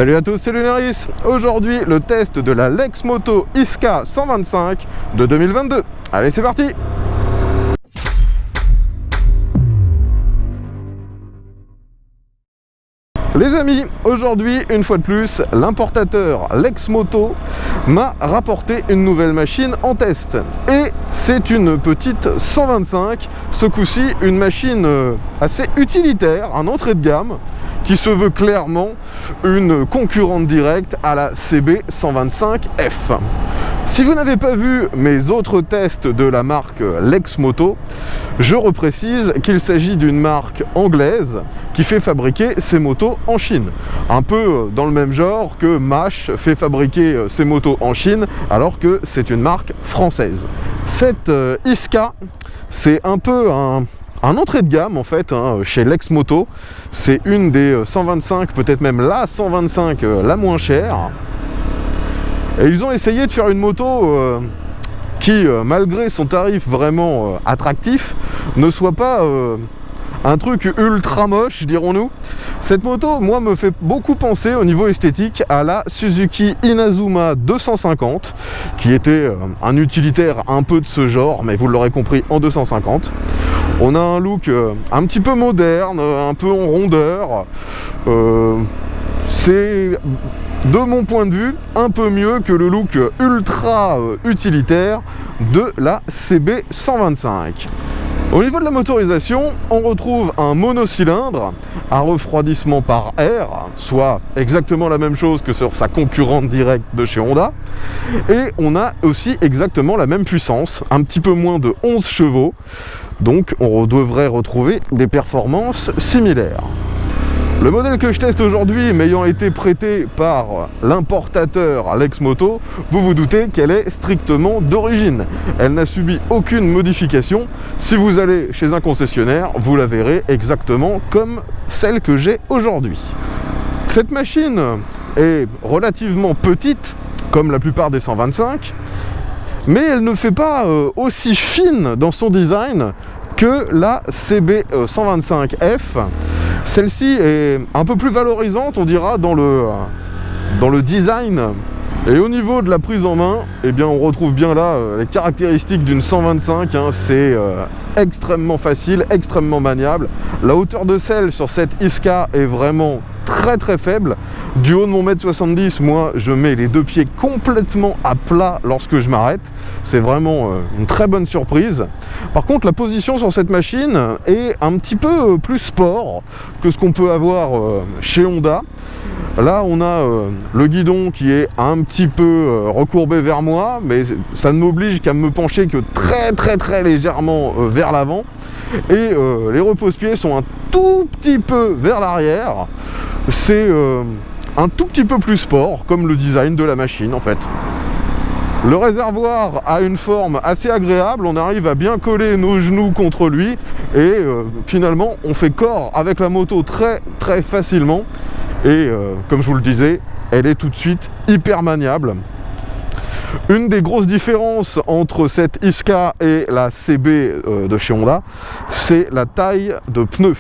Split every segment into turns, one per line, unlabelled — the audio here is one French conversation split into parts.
Salut à tous, c'est Lunaris. Aujourd'hui, le test de la Lexmoto Isca 125 de 2022. Allez, c'est parti! Les amis, aujourd'hui, une fois de plus, l'importateur Lexmoto m'a rapporté une nouvelle machine en test. Et c'est une petite 125, ce coup-ci une machine assez utilitaire, un entrée de gamme, qui se veut clairement une concurrente directe à la CB125F. Si vous n'avez pas vu mes autres tests de la marque Lexmoto, je reprécise qu'il s'agit d'une marque anglaise qui fait fabriquer ses motos en Chine. Un peu dans le même genre que Mash fait fabriquer ses motos en Chine alors que c'est une marque française. Cette Isca, c'est un peu un entrée de gamme en fait chez Lexmoto. C'est une des 125, peut-être même la 125 la moins chère. Et ils ont essayé de faire une moto qui, malgré son tarif vraiment attractif, ne soit pas un truc ultra moche, dirons-nous. Cette moto, moi, me fait beaucoup penser au niveau esthétique à la Suzuki Inazuma 250, qui était un utilitaire un peu de ce genre, mais vous l'aurez compris, en 250. On a un look un petit peu moderne, un peu en rondeur. C'est, de mon point de vue, un peu mieux que le look ultra utilitaire de la CB125. Au niveau de la motorisation, on retrouve un monocylindre à refroidissement par air, soit exactement la même chose que sur sa concurrente directe de chez Honda. Et on a aussi exactement la même puissance, un petit peu moins de 11 chevaux. Donc on devrait retrouver des performances similaires. Le modèle que je teste aujourd'hui, m'ayant été prêté par l'importateur Lexmoto, vous vous doutez qu'elle est strictement d'origine. Elle n'a subi aucune modification. Si vous allez chez un concessionnaire, vous la verrez exactement comme celle que j'ai aujourd'hui. Cette machine est relativement petite, comme la plupart des 125, mais elle ne fait pas aussi fine dans son design que la CB125F. Celle-ci est un peu plus valorisante, on dira, dans le design. Et au niveau de la prise en main, eh bien, on retrouve bien là les caractéristiques d'une 125. C'est extrêmement facile, extrêmement maniable. La hauteur de selle sur cette Isca est vraiment très faible. Du haut de mon 1m70, moi je mets les deux pieds complètement à plat lorsque je m'arrête. C'est vraiment une très bonne surprise. Par contre, la position sur cette machine est un petit peu plus sport que ce qu'on peut avoir chez Honda. Là on a le guidon qui est un petit peu recourbé vers moi, mais ça ne m'oblige qu'à me pencher que très légèrement vers l'avant. Et les repose-pieds sont un tout petit peu vers l'arrière. C'est un tout petit peu plus sport, comme le design de la machine en fait. Le réservoir a une forme assez agréable, on arrive à bien coller nos genoux contre lui et finalement on fait corps avec la moto très facilement. Et comme je vous le disais, elle est tout de suite hyper maniable. Une des grosses différences entre cette Isca et la CB de chez Honda, c'est la taille de pneus.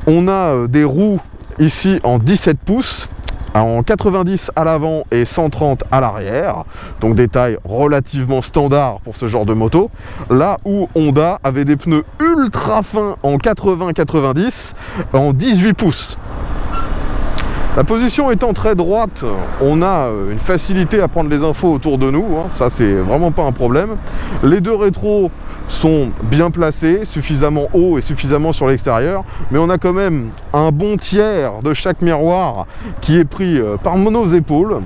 On a des roues ici en 17 pouces, en 90 à l'avant et 130 à l'arrière, donc des tailles relativement standards pour ce genre de moto, là où Honda avait des pneus ultra fins en 80-90 en 18 pouces. La position étant très droite, on a une facilité à prendre les infos autour de nous, ça c'est vraiment pas un problème. Les deux rétros sont bien placés, suffisamment haut et suffisamment sur l'extérieur, mais on a quand même un bon tiers de chaque miroir qui est pris par nos épaules.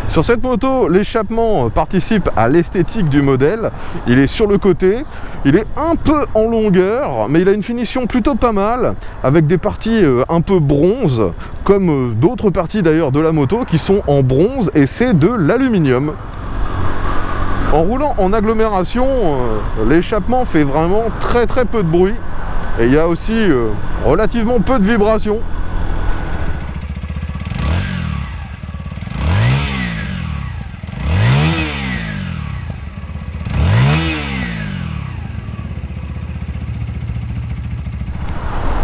Sur cette moto, l'échappement participe à l'esthétique du modèle. Il est sur le côté, il est un peu en longueur, mais il a une finition plutôt pas mal, avec des parties un peu bronze, comme d'autres parties d'ailleurs de la moto qui sont en bronze, et c'est de l'aluminium. En roulant en agglomération, l'échappement fait vraiment très peu de bruit, et il y a aussi relativement peu de vibrations.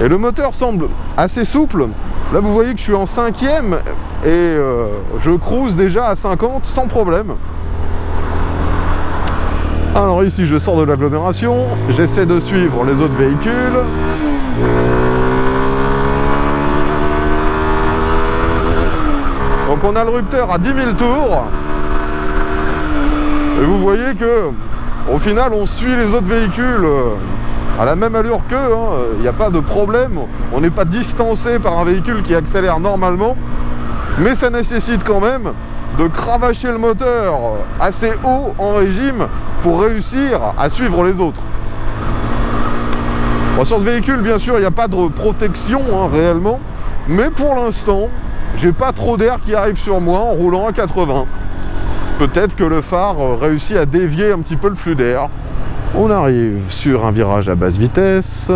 Et le moteur semble assez souple. Là vous voyez que je suis en 5e et je cruise déjà à 50 sans problème. Alors ici je sors de l'agglomération, j'essaie de suivre les autres véhicules. Donc on a le rupteur à 10 000 tours. Et vous voyez que au final on suit les autres véhicules à la même allure qu'eux, il n'y a pas de problème, on n'est pas distancé par un véhicule qui accélère normalement, mais ça nécessite quand même de cravacher le moteur assez haut en régime pour réussir à suivre les autres. Bon, sur ce véhicule bien sûr il n'y a pas de protection réellement, mais pour l'instant j'ai pas trop d'air qui arrive sur moi en roulant à 80. Peut-être que le phare réussit à dévier un petit peu le flux d'air. On arrive sur un virage à basse vitesse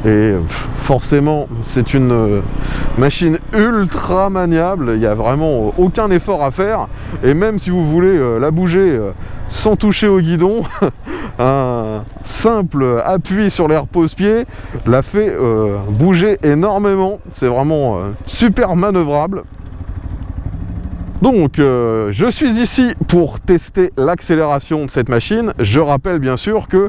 et forcément c'est une machine ultra maniable, il n'y a vraiment aucun effort à faire et même si vous voulez la bouger sans toucher au guidon, un simple appui sur les repose-pieds la fait bouger énormément, c'est vraiment super manœuvrable. Donc je suis ici pour tester l'accélération de cette machine. Je rappelle bien sûr que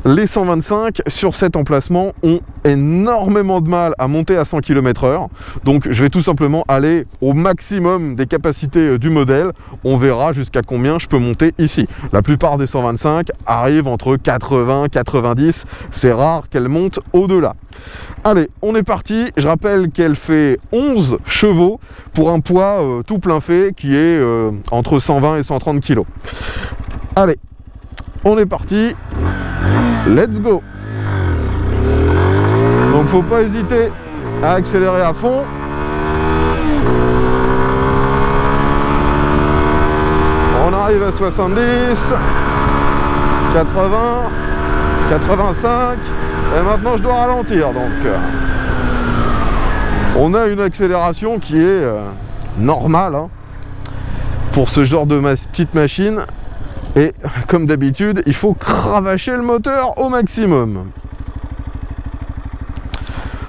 les 125 sur cet emplacement ont énormément de mal à monter à 100 km/h. Donc je vais tout simplement aller au maximum des capacités du modèle. On verra jusqu'à combien je peux monter ici. La plupart des 125 arrivent entre 80 et 90. C'est rare qu'elles montent au-delà. Allez, on est parti. Je rappelle qu'elle fait 11 chevaux pour un poids tout plein fait qui est entre 120 et 130 kg. Allez, on est parti. Let's go. Donc faut pas hésiter à accélérer à fond. On arrive à 70, 80, 85 et maintenant je dois ralentir. Donc on a une accélération qui est normale pour ce genre de petite machine. Et comme d'habitude, il faut cravacher le moteur au maximum.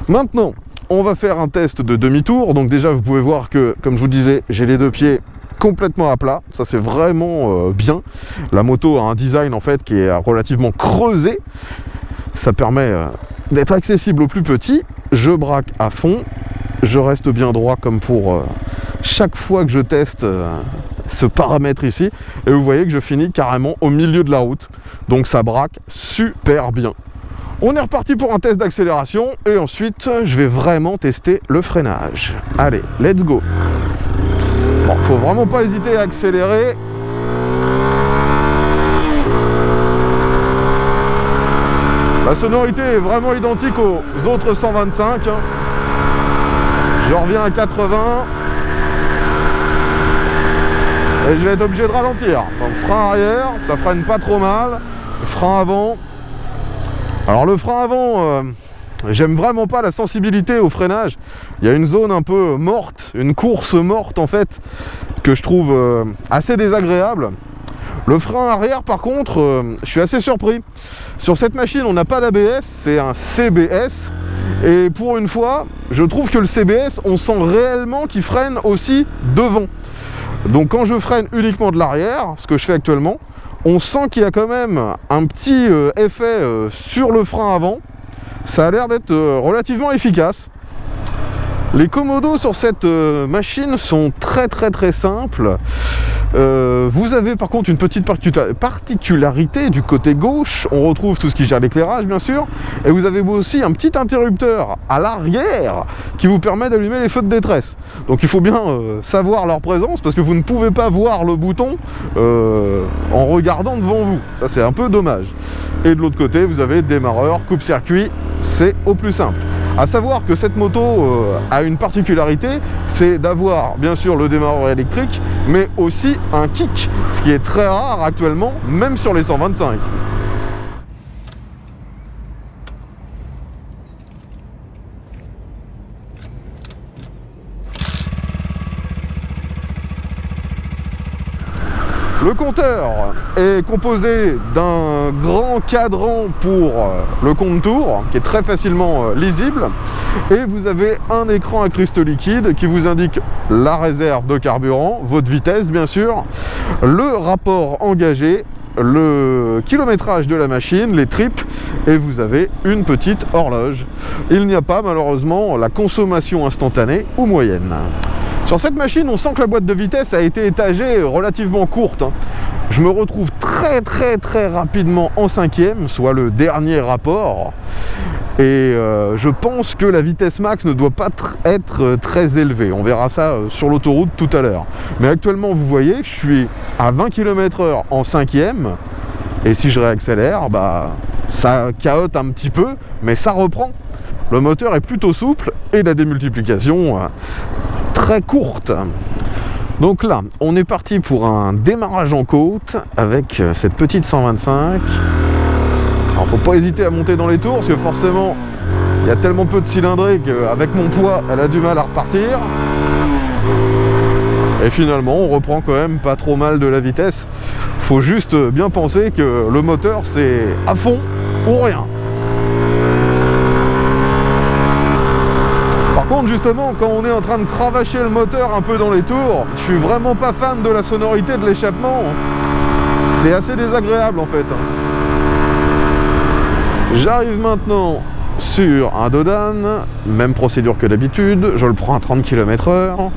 Maintenant, on va faire un test de demi-tour. Donc déjà, vous pouvez voir que, comme je vous disais, j'ai les deux pieds complètement à plat. Ça, c'est vraiment bien. La moto a un design en fait qui est relativement creusé. Ça permet d'être accessible aux plus petits. Je braque à fond. Je reste bien droit comme pour chaque fois que je teste ce paramètre ici. Et vous voyez que je finis carrément au milieu de la route. Donc ça braque super bien. On est reparti pour un test d'accélération. Et ensuite, je vais vraiment tester le freinage. Allez, let's go. Bon, faut vraiment pas hésiter à accélérer. La sonorité est vraiment identique aux autres 125. Je reviens à 80 et je vais être obligé de ralentir. Donc frein arrière, ça freine pas trop mal. Frein avant. Alors le frein avant, j'aime vraiment pas la sensibilité au freinage. Il y a une zone un peu morte, une course morte en fait, que je trouve assez désagréable. Le frein arrière par contre, je suis assez surpris. Sur cette machine on n'a pas d'ABS, c'est un CBS. Et pour une fois, je trouve que le CBS, on sent réellement qu'il freine aussi devant. Donc quand je freine uniquement de l'arrière, ce que je fais actuellement, on sent qu'il y a quand même un petit effet sur le frein avant. Ça a l'air d'être relativement efficace. Les commodos sur cette machine sont très simples. Vous avez par contre une petite particularité du côté gauche. On retrouve tout ce qui gère l'éclairage bien sûr. Et vous avez aussi un petit interrupteur à l'arrière qui vous permet d'allumer les feux de détresse. Donc il faut bien savoir leur présence parce que vous ne pouvez pas voir le bouton en regardant devant vous. Ça c'est un peu dommage. Et de l'autre côté vous avez démarreur, coupe-circuit. C'est au plus simple. À savoir que cette moto a une particularité, c'est d'avoir bien sûr le démarreur électrique, mais aussi un kick, ce qui est très rare actuellement, même sur les 125. Le compteur est composé d'un grand cadran pour le contour qui est très facilement lisible, et vous avez un écran à cristaux liquides qui vous indique la réserve de carburant, votre vitesse bien sûr, le rapport engagé, le kilométrage de la machine, les tripes, et vous avez une petite horloge. Il n'y a pas malheureusement la consommation instantanée ou moyenne. Sur cette machine, on sent que la boîte de vitesse a été étagée relativement courte. Je me retrouve très rapidement en 5e, soit le dernier rapport. Et je pense que la vitesse max ne doit pas être très élevée. On verra ça sur l'autoroute tout à l'heure. Mais actuellement, vous voyez, je suis à 20 km/h en 5e. Et si je réaccélère, bah, ça cahote un petit peu, mais ça reprend. Le moteur est plutôt souple et la démultiplication très courte. Donc là, on est parti pour un démarrage en côte avec cette petite 125. Alors faut pas hésiter à monter dans les tours parce que forcément il y a tellement peu de cylindrée qu'avec mon poids elle a du mal à repartir. Et finalement on reprend quand même pas trop mal de la vitesse. Faut juste bien penser que le moteur c'est à fond ou rien. Par contre justement quand on est en train de cravacher le moteur un peu dans les tours, je suis vraiment pas fan de la sonorité de l'échappement. C'est assez désagréable en fait. J'arrive maintenant sur un Dodane, même procédure que d'habitude, je le prends à 30 km/h.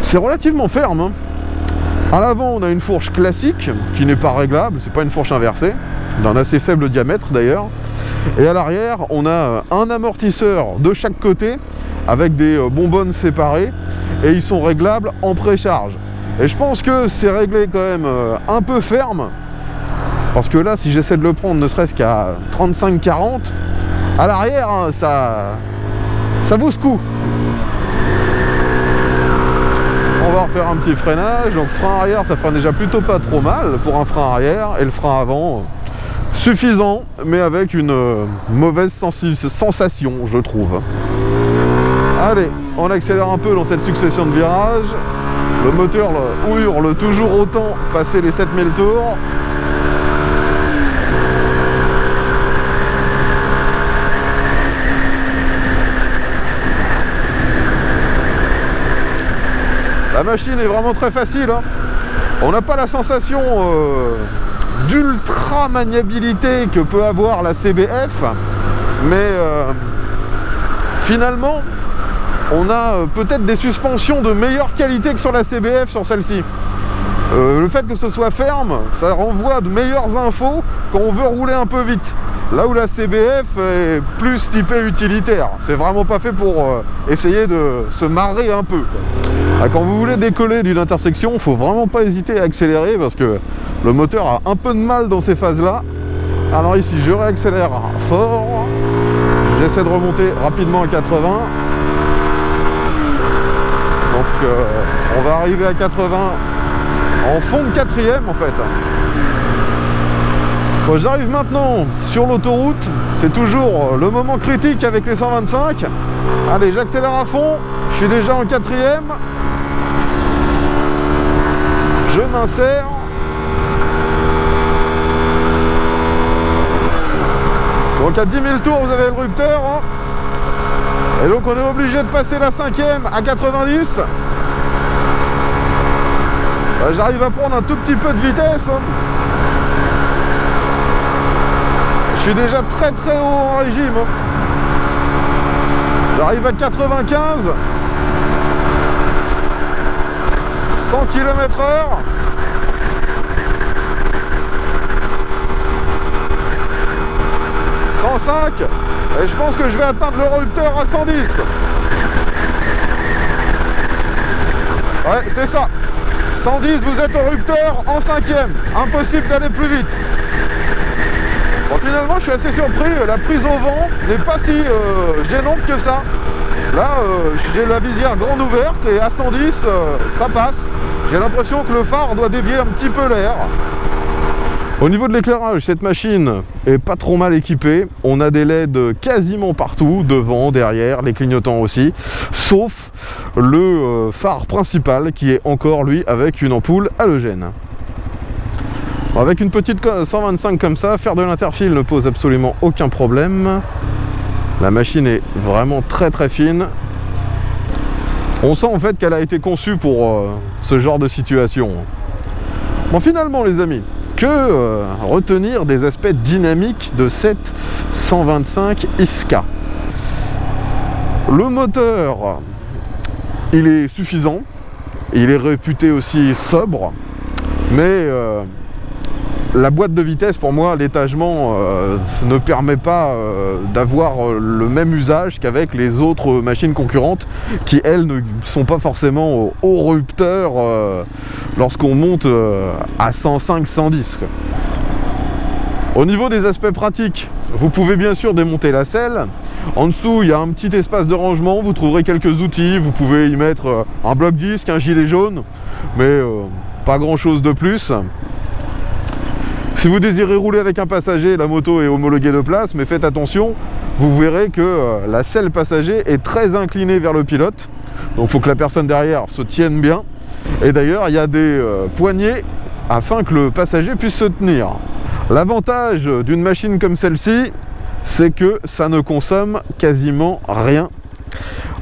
C'est relativement ferme, hein. À l'avant on a une fourche classique qui n'est pas réglable, c'est pas une fourche inversée, d'un assez faible diamètre d'ailleurs. Et à l'arrière on a un amortisseur de chaque côté avec des bonbonnes séparées et ils sont réglables en précharge. Et je pense que c'est réglé quand même un peu ferme, parce que là si j'essaie de le prendre ne serait-ce qu'à 35-40 à l'arrière, hein, ça vaut ce coup. On va refaire un petit freinage. Donc frein arrière ça freine déjà plutôt pas trop mal pour un frein arrière, et le frein avant suffisant mais avec une mauvaise sensation je trouve. Allez, on accélère un peu dans cette succession de virages. Le moteur hurle toujours autant passé les 7000 tours. La machine est vraiment très facile, hein. On n'a pas la sensation d'ultra maniabilité que peut avoir la CBF, mais finalement on a peut-être des suspensions de meilleure qualité que sur la CBF sur celle-ci. Le fait que ce soit ferme, ça renvoie de meilleures infos quand on veut rouler un peu vite. Là où la CBF est plus typée utilitaire, c'est vraiment pas fait pour essayer de se marrer un peu, quoi. Quand vous voulez décoller d'une intersection, il faut vraiment pas hésiter à accélérer parce que le moteur a un peu de mal dans ces phases-là. Alors ici, je réaccélère fort, j'essaie de remonter rapidement à 80. Donc on va arriver à 80 en fond de 4e en fait. Bon, j'arrive maintenant sur l'autoroute, c'est toujours le moment critique avec les 125. Allez, j'accélère à fond, je suis déjà en 4e. Je m'insère. Donc à 10 000 tours vous avez le rupteur, hein. Et donc on est obligé de passer la 5e à 90. Bah, j'arrive à prendre un tout petit peu de vitesse, hein. Je suis déjà très haut en régime, hein. J'arrive à 95. 100 km/h. Et je pense que je vais atteindre le rupteur à 110. Ouais, c'est ça. 110, vous êtes au rupteur en 5e. Impossible d'aller plus vite. Bon, finalement, je suis assez surpris. La prise au vent n'est pas si gênante que ça. Là, j'ai la visière grande ouverte et à 110, ça passe. J'ai l'impression que le phare doit dévier un petit peu l'air. Au niveau de l'éclairage, cette machine est pas trop mal équipée. On a des LED quasiment partout, devant, derrière, les clignotants aussi, sauf le phare principal qui est encore lui avec une ampoule halogène. Avec une petite 125 comme ça, faire de l'interfile ne pose absolument aucun problème. La machine est vraiment très très fine. On sent en fait qu'elle a été conçue pour ce genre de situation. Bon, finalement les amis, que retenir des aspects dynamiques de cette 125 Iska? Le moteur, il est suffisant, il est réputé aussi sobre, mais la boîte de vitesse, pour moi, l'étagement ne permet pas d'avoir le même usage qu'avec les autres machines concurrentes qui, elles, ne sont pas forcément au rupteur lorsqu'on monte à 105-110. Au niveau des aspects pratiques, vous pouvez bien sûr démonter la selle. En dessous, il y a un petit espace de rangement, vous trouverez quelques outils, vous pouvez y mettre un bloc-disque, un gilet jaune, mais pas grand-chose de plus. Si vous désirez rouler avec un passager, la moto est homologuée de place, mais faites attention, vous verrez que la selle passager est très inclinée vers le pilote. Donc il faut que la personne derrière se tienne bien. Et d'ailleurs, il y a des poignées afin que le passager puisse se tenir. L'avantage d'une machine comme celle-ci, c'est que ça ne consomme quasiment rien.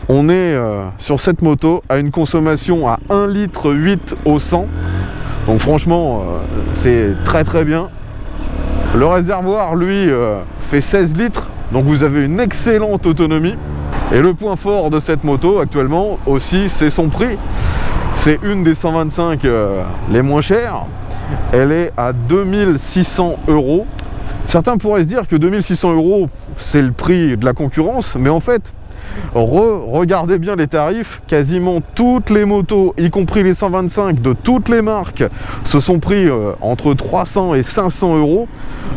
On est sur cette moto à une consommation à 1,8 litre au 100. Donc franchement, c'est très très bien. Le réservoir, lui, fait 16 litres. Donc vous avez une excellente autonomie. Et le point fort de cette moto actuellement aussi, c'est son prix. C'est une des 125 les moins chères. Elle est à 2600 €. Certains pourraient se dire que 2600 €, c'est le prix de la concurrence. Mais en fait, regardez bien les tarifs, quasiment toutes les motos, y compris les 125 de toutes les marques, se sont pris entre 300 et 500 €.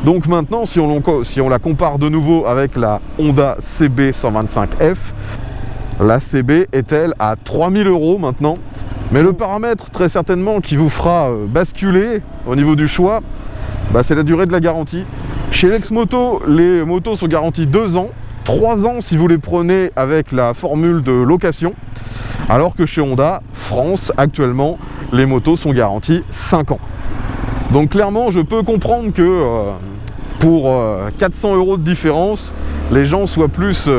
Donc maintenant, si on la compare de nouveau avec la Honda CB 125F, la CB est-elle à 3000 € maintenant. Mais le paramètre très certainement qui vous fera basculer au niveau du choix, c'est la durée de la garantie. Chez Lexmoto, les motos sont garanties 2 ans. 3 ans si vous les prenez avec la formule de location, alors que chez Honda France actuellement les motos sont garanties 5 ans. Donc clairement je peux comprendre que pour 400 € de différence, les gens soient plus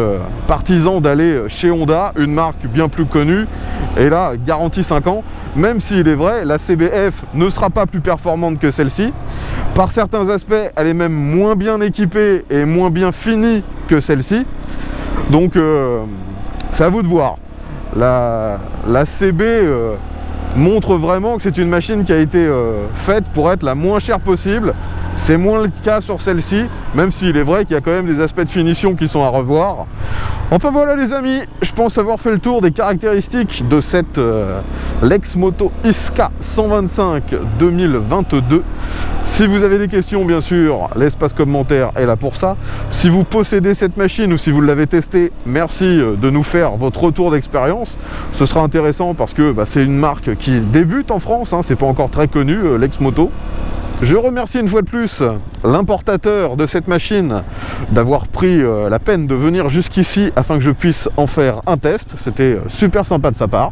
partisans d'aller chez Honda, une marque bien plus connue, et là garantie 5 ans, même s'il est vrai la CBF ne sera pas plus performante que celle-ci. Par certains aspects, elle est même moins bien équipée et moins bien finie que celle-ci. Donc c'est à vous de voir. La CB montre vraiment que c'est une machine qui a été faite pour être la moins chère possible. C'est moins le cas sur celle-ci, même s'il est vrai qu'il y a quand même des aspects de finition qui sont à revoir. Enfin voilà les amis, je pense avoir fait le tour des caractéristiques de cette Lexmoto Iska 125 2022. Si vous avez des questions, bien sûr, l'espace commentaire est là pour ça. Si vous possédez cette machine ou si vous l'avez testée, merci de nous faire votre retour d'expérience. Ce sera intéressant parce que c'est une marque qui débute en France, hein, c'est pas encore très connu, Lexmoto. Je remercie une fois de plus l'importateur de cette machine d'avoir pris la peine de venir jusqu'ici afin que je puisse en faire un test. C'était super sympa de sa part.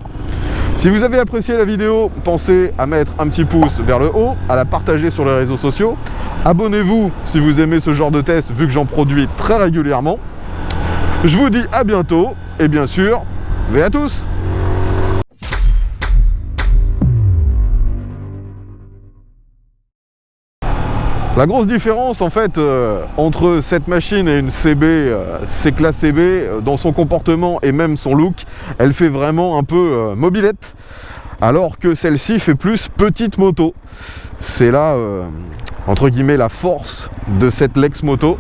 Si vous avez apprécié la vidéo, pensez à mettre un petit pouce vers le haut, à la partager sur les réseaux sociaux. Abonnez-vous si vous aimez ce genre de test vu que j'en produis très régulièrement. Je vous dis à bientôt et bien sûr, ve à tous! La grosse différence en fait entre cette machine et une CB, c'est que la CB, dans son comportement et même son look, elle fait vraiment un peu mobilette, alors que celle-ci fait plus petite moto. C'est là, entre guillemets, la force de cette Lexmoto.